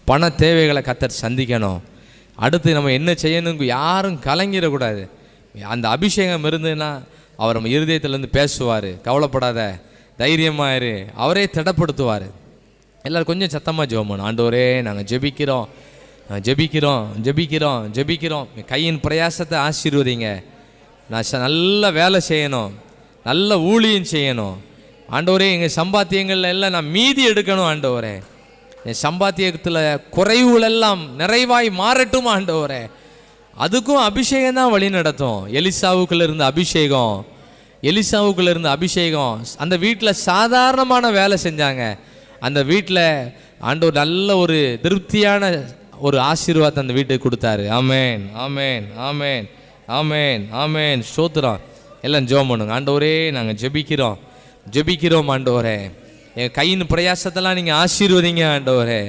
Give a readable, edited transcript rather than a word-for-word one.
பண தேவைகளை கர்த்தர் சந்திக்கணும். அடுத்து நம்ம என்ன செய்யணும், யாரும் கலங்கிடக்கூடாது. அந்த அபிஷேகம் இருந்ததுன்னா அவர் நம்ம இருதயத்திலேருந்து பேசுவார். கவலைப்படாத, தைரியமாயிரு, அவரே திடப்படுத்துவார். எல்லோரும் கொஞ்சம் சத்தமாக ஜெபம் பண்ணணும். ஆண்டவரே நாங்கள் ஜெபிக்கிறோம் ஜெபிக்கிறோம் ஜெபிக்கிறோம் ஜெபிக்கிறோம். கையின் பிரயாசத்தை ஆசீர்வதிங்க. நான் நல்ல வேலை செய்யணும், நல்ல ஊழியம் செய்யணும். ஆண்டவரே எங்கள் சம்பாத்தியங்கள் எல்லாம் நான் மீதி எடுக்கணும். ஆண்டவரே என் சம்பாத்தியத்தில் குறைவுகளெல்லாம் நிறைவாய் மாறட்டும். ஆண்டவரே அதுக்கும் அபிஷேகம் தான் வழி நடத்தும். எலிசாவுக்குள்ள இருந்த அபிஷேகம் அந்த வீட்டில் சாதாரணமான வேலை செஞ்சாங்க. அந்த வீட்டில் ஆண்டவர் நல்ல ஒரு திருப்தியான ஒரு ஆசீர்வாதத்தை அந்த வீட்டுக்கு கொடுத்தாரு. ஆமேன் ஆமேன் ஆமேன் ஆமேன் ஆமேன். ஸ்தோத்திரம். எல்லாம் ஜெபம் பண்ணுங்க. ஆண்டவரே நாங்கள் ஜெபிக்கிறோம் ஆண்டவரே, என் கையின் பிரயாசத்தெல்லாம் நீங்கள் ஆசீர்வதிங்க ஆண்டவரே.